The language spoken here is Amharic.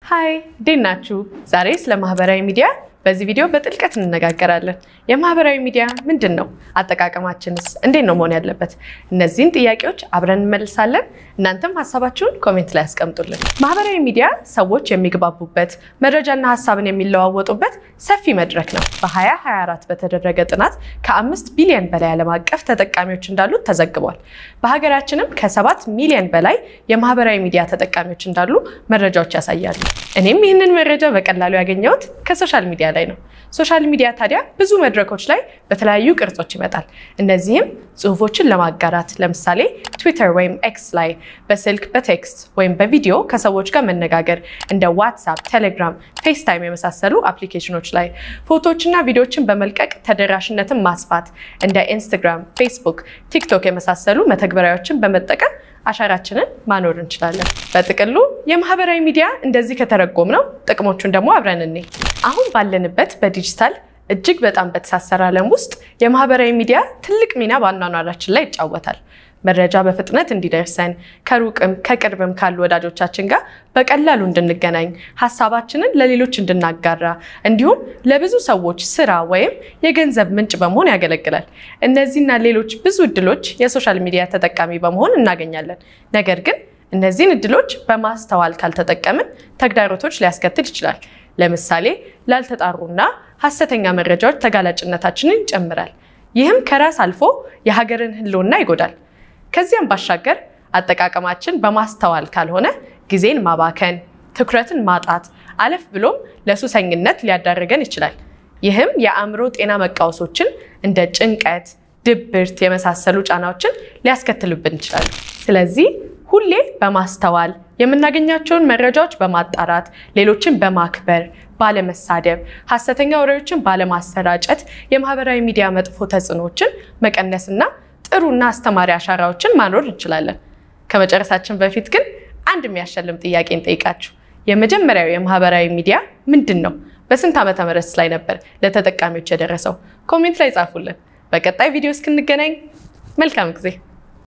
ሃይ ዲናቹ ዛሬ ስለ ማህበራዊ ሚዲያ በዚህ ቪዲዮ በጥልቀት እንነጋገራለን። የማህበራዊ ሚዲያ ምንድነው? አጠቃቀማችንስ እንዴት ነው መሆን ያለበት? እነዚህን ጥያቄዎች አብረን እንመልሳለን። እናንተም ሐሳባችሁን ኮሜንት ላይ አስቀምጡልን። ማህበራዊ ሚዲያ ሰዎች የሚግባቡበት መረጃና ሐሳብን የሚለዋወጡበት ሰፊ መድረክ ነው። በ2024 በተደረገ ጥናት ከ5 ቢሊዮን በላይ ዓለም አቀፍ ተጠቃሚዎች እንዳሉት ተዘግቧል። በሀገራችንም ከ7 ሚሊዮን በላይ የማህበራዊ ሚዲያ ተጠቃሚዎች እንዳሉ መረጃዎች ያሳያሉ። እኔም ይህንን መረጃ በቀላሉ ያገኘሁት ከሶሻል ሚዲያ ላይ ነው። ሶሻል ሚዲያ ታዲያ ብዙ መድረኮች ላይ በተለያዩ ቅርጾች ይመጣል። እነዚህም ጽሁፎችን ለማጋራት ለምሳሌ ትዊተር ወይም ኤክስ ላይ፣ በስልክ በቴክስት ወይም በቪዲዮ ከሰዎች ጋር መነጋገር እንደ ዋትስአፕ፣ ቴሌግራም፣ ፌስታይም የመሳሰሉ አፕሊኬሽኖች ላይ፣ ፎቶዎችና ቪዲዮዎችን በመልቀቅ ተደራሽነትን ማስፋት እንደ ኢንስታግራም፣ ፌስቡክ፣ ቲክቶክ የመሳሰሉ መተግበሪያዎችን በመጠቀም አሻራችንን ማኖር እንችላለን። በጥቅሉ የማህበራዊ ሚዲያ እንደዚህ ከተረጎምነው ጥቅሞቹን ደግሞ አብረን እንይ። አሁን ባለንበት በዲጂታል እጅግ በጣም በተሳሰረ ዓለም ውስጥ የማህበራዊ ሚዲያ ትልቅ ሚና በአኗኗራችን ላይ ይጫወታል። መረጃ በፍጥነት እንዲደርሰን ከሩቅም ከቅርብም ካሉ ወዳጆቻችን ጋር በቀላሉ እንድንገናኝ፣ ሐሳባችንን ለሌሎች እንድናጋራ እንዲሁም ለብዙ ሰዎች ስራ ወይም የገንዘብ ምንጭ በመሆን ያገለግላል። እነዚህና ሌሎች ብዙ እድሎች የሶሻል ሚዲያ ተጠቃሚ በመሆን እናገኛለን። ነገር ግን እነዚህን እድሎች በማስተዋል ካልተጠቀምን ተግዳሮቶች ሊያስከትል ይችላል። ለምሳሌ ላልተጣሩና ሐሰተኛ መረጃዎች ተጋላጭነታችንን ይጨምራል። ይህም ከራስ አልፎ የሀገርን ህልውና ይጎዳል። ከዚያም ባሻገር አጠቃቀማችን በማስተዋል ካልሆነ ጊዜን ማባከን፣ ትኩረትን ማጣት፣ አለፍ ብሎም ለሱሰኝነት ሊያዳርገን ይችላል። ይህም የአእምሮ ጤና መቃወሶችን እንደ ጭንቀት፣ ድብርት የመሳሰሉ ጫናዎችን ሊያስከትሉብን ይችላል። ስለዚህ ሁሌ በማስተዋል የምናገኛቸውን መረጃዎች በማጣራት ሌሎችን በማክበር ባለመሳደብ ሐሰተኛ ወሬዎችን ባለማሰራጨት የማህበራዊ ሚዲያ መጥፎ ተጽዕኖዎችን መቀነስና ጥሩና አስተማሪ አሻራዎችን ማኖር እንችላለን። ከመጨረሳችን በፊት ግን አንድ የሚያሸልም ጥያቄ እንጠይቃችሁ። የመጀመሪያው የማህበራዊ ሚዲያ ምንድነው? በስንት ዓመተ ምህረት ላይ ነበር ለተጠቃሚዎች የደረሰው? ኮሜንት ላይ ጻፉልን። በቀጣይ ቪዲዮ እስክንገናኝ መልካም ጊዜ።